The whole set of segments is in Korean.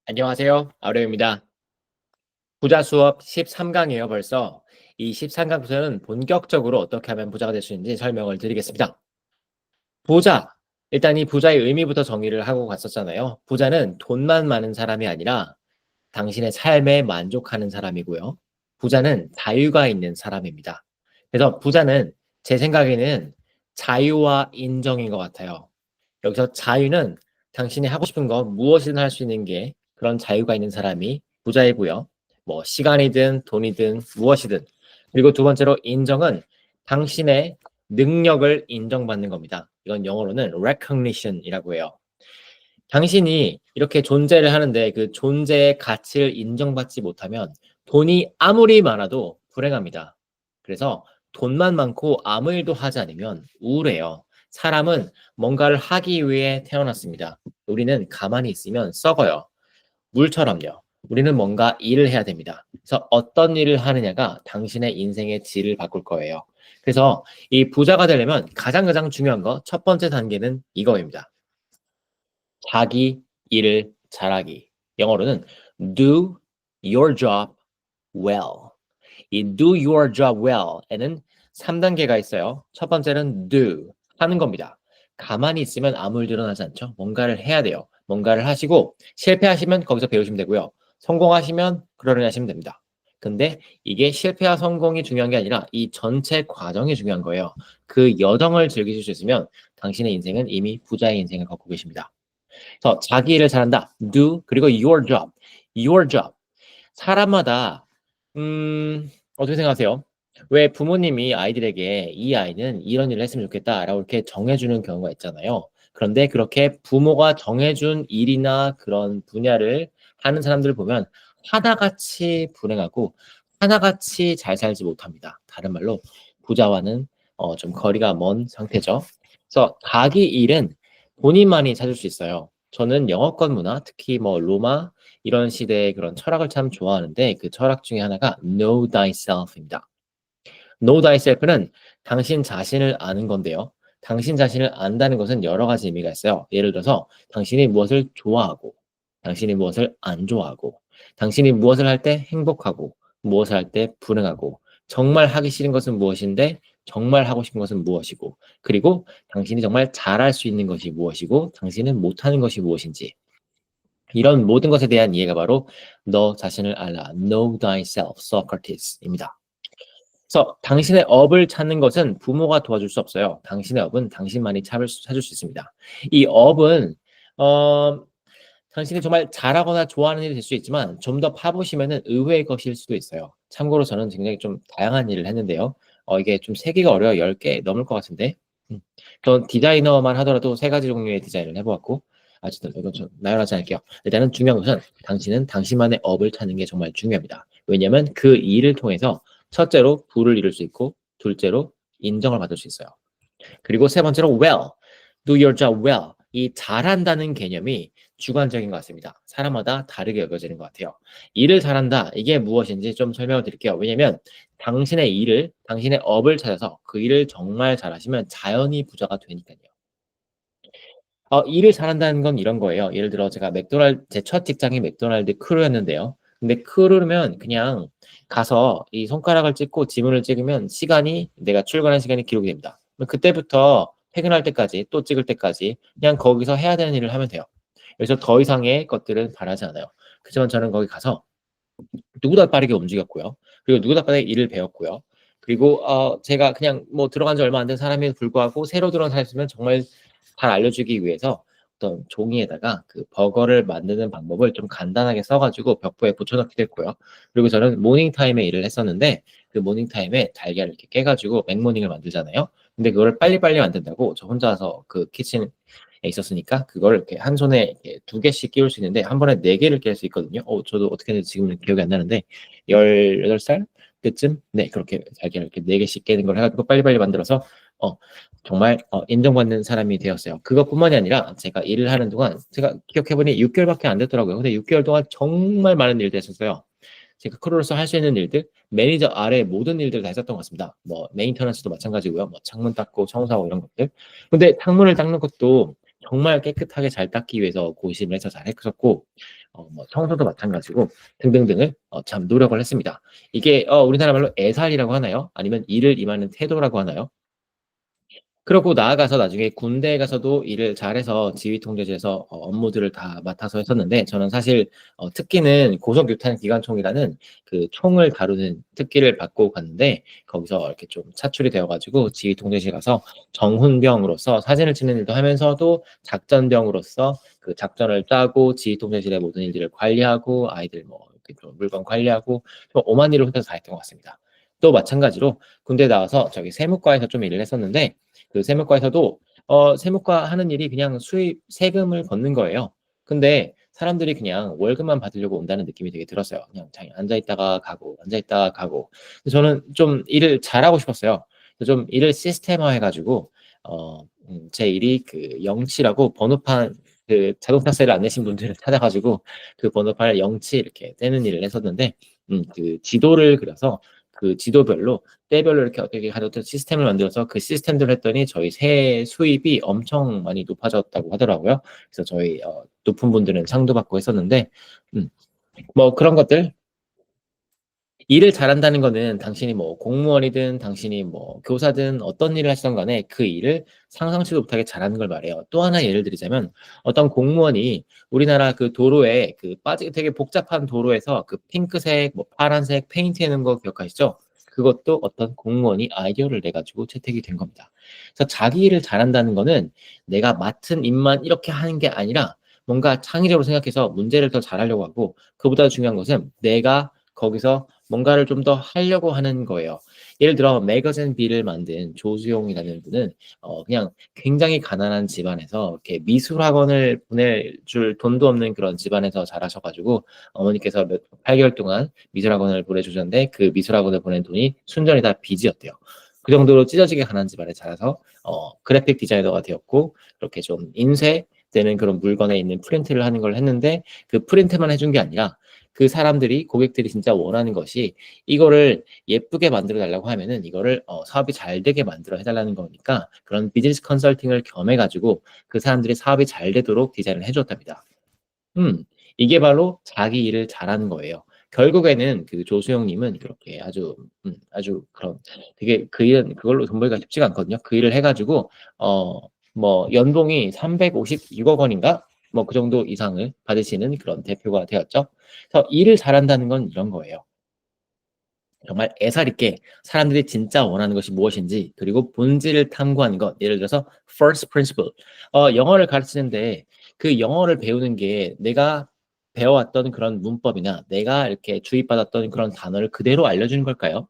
안녕하세요. 아우레입니다. 부자 수업 13강이에요, 벌써. 이 13강부터는 본격적으로 어떻게 하면 부자가 될 수 있는지 설명을 드리겠습니다. 부자. 일단 이 부자의 의미부터 정의를 하고 갔었잖아요. 부자는 돈만 많은 사람이 아니라 당신의 삶에 만족하는 사람이고요. 부자는 자유가 있는 사람입니다. 그래서 부자는 제 생각에는 자유와 인정인 것 같아요. 여기서 자유는 당신이 하고 싶은 거 무엇이든 할 수 있는 게 그런 자유가 있는 사람이 부자이고요. 뭐 시간이든 돈이든 무엇이든. 그리고 두 번째로 인정은 당신의 능력을 인정받는 겁니다. 이건 영어로는 recognition이라고 해요. 당신이 이렇게 존재를 하는데 그 존재의 가치를 인정받지 못하면 돈이 아무리 많아도 불행합니다. 그래서 돈만 많고 아무 일도 하지 않으면 우울해요. 사람은 뭔가를 하기 위해 태어났습니다. 우리는 가만히 있으면 썩어요. 물처럼요. 우리는 뭔가 일을 해야 됩니다. 그래서 어떤 일을 하느냐가 당신의 인생의 질을 바꿀 거예요. 그래서 이 부자가 되려면 가장 중요한 거 첫 번째 단계는 이거입니다. 자기 일을 잘하기. 영어로는 do your job well. 이 do your job well에는 3단계가 있어요. 첫 번째는 do, 하는 겁니다. 가만히 있으면 아무 일도 일어나지 않죠. 뭔가를 해야 돼요. 뭔가를 하시고 실패하시면 거기서 배우시면 되고요. 성공하시면 그러려니 하시면 됩니다. 근데 이게 실패와 성공이 중요한 게 아니라 이 전체 과정이 중요한 거예요. 그 여정을 즐기실 수 있으면 당신의 인생은 이미 부자의 인생을 걷고 계십니다. 그래서 자기 일을 잘한다. do 그리고 your job. your job. 사람마다 어떻게 생각하세요? 왜 부모님이 아이들에게 이 아이는 이런 일을 했으면 좋겠다라고 이렇게 정해주는 경우가 있잖아요. 그런데 그렇게 부모가 정해준 일이나 그런 분야를 하는 사람들을 보면 하나같이 불행하고 하나같이 잘 살지 못합니다. 다른 말로 부자와는 좀 거리가 먼 상태죠. 그래서 자기 일은 본인만이 찾을 수 있어요. 저는 영어권 문화, 특히 뭐 로마 이런 시대의 그런 철학을 참 좋아하는데 그 철학 중에 하나가 Know Thyself입니다. Know Thyself는 당신 자신을 아는 건데요. 당신 자신을 안다는 것은 여러 가지 의미가 있어요. 예를 들어서 당신이 무엇을 좋아하고, 당신이 무엇을 안 좋아하고, 당신이 무엇을 할 때 행복하고, 무엇을 할 때 불행하고, 정말 하기 싫은 것은 무엇인데 정말 하고 싶은 것은 무엇이고, 그리고 당신이 정말 잘할 수 있는 것이 무엇이고, 당신은 못하는 것이 무엇인지, 이런 모든 것에 대한 이해가 바로 너 자신을 알라, know thyself, Socrates입니다. 그래서 당신의 업을 찾는 것은 부모가 도와줄 수 없어요. 당신의 업은 당신만이 찾을 수 있습니다. 이 업은 당신이 정말 잘하거나 좋아하는 일이 될 수 있지만 좀 더 파보시면은 의외의 것일 수도 있어요. 참고로 저는 굉장히 좀 다양한 일을 했는데요. 이게 좀 세기가 어려워 10개 넘을 것 같은데. 전 디자이너만 하더라도 3가지 종류의 디자인을 해보았고, 어쨌든 이건 좀 나열하지 않을게요. 일단은 중요한 것은 당신은 당신만의 업을 찾는 게 정말 중요합니다. 왜냐하면 그 일을 통해서 첫째로 부를 이룰 수 있고, 둘째로 인정을 받을 수 있어요. 그리고 세 번째로 well, do your job well. 이 잘한다는 개념이 주관적인 것 같습니다. 사람마다 다르게 여겨지는 것 같아요. 일을 잘한다. 이게 무엇인지 좀 설명을 드릴게요. 왜냐하면 당신의 일을, 당신의 업을 찾아서 그 일을 정말 잘하시면 자연히 부자가 되니까요. 일을 잘한다는 건 이런 거예요. 예를 들어 제가 제 첫 직장이 맥도날드 크루였는데요. 근데 크루면 그냥 가서 이 손가락을 찍고 지문을 찍으면 내가 출근한 시간이 기록이 됩니다. 그때부터 퇴근할 때까지 또 찍을 때까지 그냥 거기서 해야 되는 일을 하면 돼요. 그래서 더 이상의 것들은 바라지 않아요. 그렇지만 저는 거기 가서 누구보다 빠르게 움직였고요. 그리고 누구보다 빠르게 일을 배웠고요. 그리고 제가 그냥 뭐 들어간 지 얼마 안 된 사람에도 불구하고 새로 들어온 사람이면 정말 잘 알려주기 위해서 어떤 종이에다가 그 버거를 만드는 방법을 좀 간단하게 써가지고 벽보에 붙여넣기도 했고요. 그리고 저는 모닝타임에 일을 했었는데 그 모닝타임에 달걀을 이렇게 깨가지고 맥모닝을 만들잖아요. 근데 그거를 빨리빨리 만든다고 저 혼자서 그 키친에 있었으니까 그걸 이렇게 한 손에 이렇게 2개씩 끼울 수 있는데 한 번에 4개를 깰 수 있거든요. 저도 어떻게 했는지 지금은 기억이 안 나는데 18살 때쯤 네 그렇게 달걀을 이렇게 4개씩 깨는 걸 해가지고 빨리빨리 만들어서 정말 인정받는 사람이 되었어요. 그것뿐만이 아니라 제가 일을 하는 동안 제가 기억해보니 6개월밖에 안 됐더라고요. 근데 6개월 동안 정말 많은 일들 했었어요. 제가 크루로서 할 수 있는 일들, 매니저 아래 모든 일들을 다 했었던 것 같습니다. 뭐 메인터넌스도 마찬가지고요. 뭐 창문 닦고 청소하고 이런 것들. 근데 창문을 닦는 것도 정말 깨끗하게 잘 닦기 위해서 고심을 해서 잘 했었고 뭐 청소도 마찬가지고 등등등을 참 노력을 했습니다. 이게 우리나라 말로 애살이라고 하나요? 아니면 일을 임하는 태도라고 하나요? 그러고 나아가서 나중에 군대에 가서도 일을 잘해서 지휘 통제제에서 업무들을 다 맡아서 했었는데 저는 사실 특기는 고속유탄기관총이라는 그 총을 다루는 특기를 받고 갔는데 거기서 이렇게 좀 차출이 되어 가지고 지휘 통제실 가서 정훈병으로서 사진을 찍는 일도 하면서도 작전병으로서 그 작전을 짜고 지휘 통제실의 모든 일들을 관리하고 아이들 뭐 이렇게 좀 물건 관리하고 좀 오만 일을 혼자서 다 했던 것 같습니다. 또 마찬가지로 군대 나와서 저기 세무과에서 좀 일을 했었는데 그 세무과에서도 세무과 하는 일이 그냥 수입 세금을 걷는 거예요. 근데 사람들이 그냥 월급만 받으려고 온다는 느낌이 되게 들었어요. 그냥 앉아 있다가 가고 앉아 있다가 가고. 저는 좀 일을 잘하고 싶었어요. 좀 일을 시스템화해 가지고 제 일이 그 영치라고 번호판 그 자동차세를 안 내신 분들을 찾아 가지고 그 번호판을 영치 이렇게 떼는 일을 했었는데 그 지도를 그려서 그 지도별로 때별로 이렇게 어떻게 하던 시스템을 만들어서 그 시스템들을 했더니 저희 새 수입이 엄청 많이 높아졌다고 하더라고요. 그래서 저희 높은 분들은 상도 받고 했었는데 뭐 그런 것들 일을 잘한다는 거는 당신이 뭐 공무원이든 당신이 뭐 교사든 어떤 일을 하시던 간에 그 일을 상상치도 못하게 잘하는 걸 말해요. 또 하나 예를 드리자면 어떤 공무원이 우리나라 그 도로에 그 되게 복잡한 도로에서 그 핑크색, 뭐 파란색 페인트 해놓은 거 기억하시죠? 그것도 어떤 공무원이 아이디어를 내 가지고 채택이 된 겁니다. 그래서 자기 일을 잘한다는 거는 내가 맡은 일만 이렇게 하는 게 아니라 뭔가 창의적으로 생각해서 문제를 더 잘하려고 하고 그보다 중요한 것은 내가 거기서 뭔가를 좀 더 하려고 하는 거예요. 예를 들어 매거진 B를 만든 조수용이라는 분은 그냥 굉장히 가난한 집안에서 이렇게 미술 학원을 보낼 줄 돈도 없는 그런 집안에서 자라셔 가지고 어머니께서 8개월 동안 미술 학원을 보내주셨는데 그 미술 학원을 보낸 돈이 순전히 다 빚이었대요. 그 정도로 찢어지게 가난한 집안에 자라서 그래픽 디자이너가 되었고 그렇게 좀 인쇄되는 그런 물건에 있는 프린트를 하는 걸 했는데 그 프린트만 해준 게 아니라 그 사람들이 고객들이 진짜 원하는 것이 이거를 예쁘게 만들어 달라고 하면은 이거를 사업이 잘 되게 만들어 해달라는 거니까 그런 비즈니스 컨설팅을 겸해 가지고 그 사람들이 사업이 잘 되도록 디자인을 해줬답니다. 이게 바로 자기 일을 잘하는 거예요. 결국에는 그 조수영님은 그렇게 아주 그런 되게 그 일은 그걸로 돈 벌기가 쉽지가 않거든요. 그 일을 해가지고 뭐 연봉이 356억 원인가? 뭐 그 정도 이상을 받으시는 그런 대표가 되었죠. 그래서 일을 잘한다는 건 이런 거예요. 정말 애살 있게 사람들이 진짜 원하는 것이 무엇인지 그리고 본질을 탐구하는 것. 예를 들어서 first principle. 영어를 가르치는데 그 영어를 배우는 게 내가 배워왔던 그런 문법이나 내가 이렇게 주입받았던 그런 단어를 그대로 알려주는 걸까요?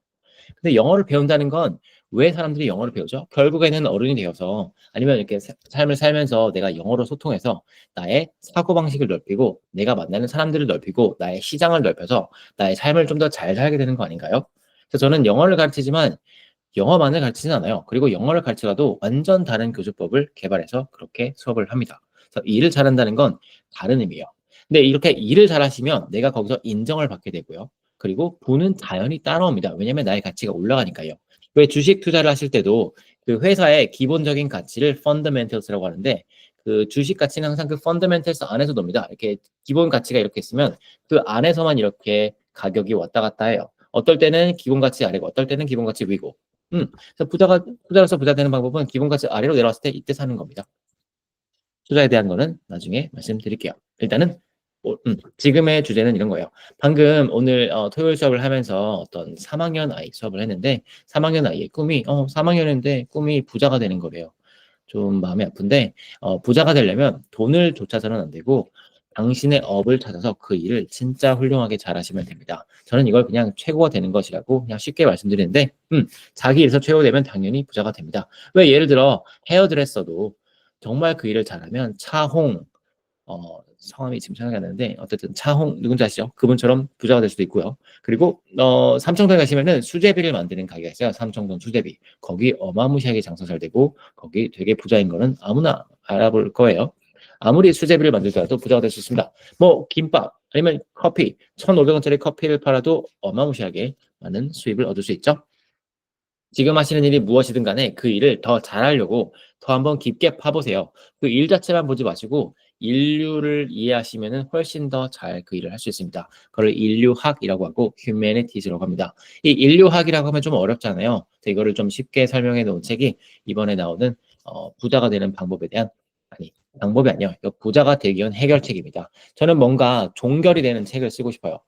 근데 영어를 배운다는 건 왜 사람들이 영어를 배우죠? 결국에는 어른이 되어서 아니면 이렇게 삶을 살면서 내가 영어로 소통해서 나의 사고방식을 넓히고 내가 만나는 사람들을 넓히고 나의 시장을 넓혀서 나의 삶을 좀 더 잘 살게 되는 거 아닌가요? 그래서 저는 영어를 가르치지만 영어만을 가르치진 않아요. 그리고 영어를 가르치더라도 완전 다른 교수법을 개발해서 그렇게 수업을 합니다. 그래서 일을 잘한다는 건 다른 의미예요. 근데 이렇게 일을 잘하시면 내가 거기서 인정을 받게 되고요. 그리고 부는 자연히 따라옵니다. 왜냐하면 나의 가치가 올라가니까요. 왜 주식 투자를 하실 때도 그 회사의 기본적인 가치를 fundamentals라고 하는데 그 주식 가치는 항상 그 fundamentals 안에서 놉니다. 이렇게 기본 가치가 이렇게 있으면 그 안에서만 이렇게 가격이 왔다 갔다 해요. 어떨 때는 기본 가치 아래고 어떨 때는 기본 가치 위고. 그래서 투자로서 부자 되는 방법은 기본 가치 아래로 내려왔을 때 이때 사는 겁니다. 투자에 대한 거는 나중에 말씀드릴게요. 일단은 지금의 주제는 이런 거예요. 방금 오늘 토요일 수업을 하면서 어떤 3학년 아이 수업을 했는데 3학년 아이의 꿈이 3학년인데 꿈이 부자가 되는 거래요. 좀 마음이 아픈데 부자가 되려면 돈을 쫓아서는 안 되고 당신의 업을 찾아서 그 일을 진짜 훌륭하게 잘하시면 됩니다. 저는 이걸 그냥 최고가 되는 것이라고 그냥 쉽게 말씀드리는데 자기 일에서 최고 되면 당연히 부자가 됩니다. 왜 예를 들어 헤어드레서도 정말 그 일을 잘하면 차홍 성함이 지금 생각이 안 나는데 어쨌든 차홍 누군지 아시죠? 그분처럼 부자가 될 수도 있고요. 그리고 삼청동에 가시면은 수제비를 만드는 가게가 있어요. 삼청동 수제비. 거기 어마무시하게 장사 잘 되고 거기 되게 부자인 거는 아무나 알아볼 거예요. 아무리 수제비를 만들더라도 부자가 될 수 있습니다. 뭐 김밥 아니면 커피 1,500원짜리 커피를 팔아도 어마무시하게 많은 수입을 얻을 수 있죠. 지금 하시는 일이 무엇이든 간에 그 일을 더 잘하려고 더 한번 깊게 파보세요. 그 일 자체만 보지 마시고 인류를 이해하시면은 훨씬 더 잘 그 일을 할 수 있습니다. 그걸 인류학이라고 하고 휴머니티즈라고 합니다. 이 인류학이라고 하면 좀 어렵잖아요. 그래서 이거를 좀 쉽게 설명해 놓은 책이 이번에 나오는 부자가 되는 방법에 대한 방법이 아니요. 부자가 되기 위한 해결책입니다. 저는 뭔가 종결이 되는 책을 쓰고 싶어요.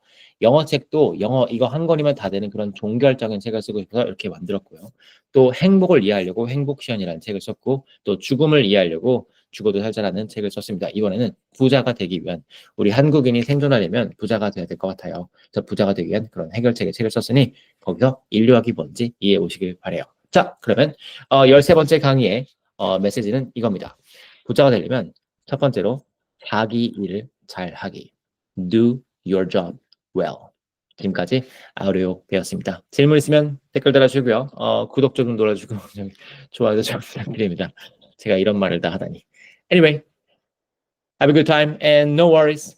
영어 책도 영어 이거 한 권이면 다 되는 그런 종결적인 책을 쓰고 싶어서 이렇게 만들었고요. 또 행복을 이해하려고 행복시연이라는 책을 썼고 또 죽음을 이해하려고 죽어도 살자라는 책을 썼습니다. 이번에는 부자가 되기 위한 우리 한국인이 생존하려면 부자가 돼야 될 것 같아요. 그래서 부자가 되기 위한 그런 해결책의 책을 썼으니 거기서 인류학이 뭔지 이해해 오시길 바래요. 자, 그러면 13번째 강의의 메시지는 이겁니다. 부자가 되려면 첫 번째로 자기 일을 잘하기. Do your job well. 지금까지 아우리오 배웠습니다. 질문 있으면 댓글 달아주고요. 구독 좀 눌러주고 좋아요 좀 부탁드립니다. 제가 이런 말을 다 하다니. Anyway, have a good time and no worries.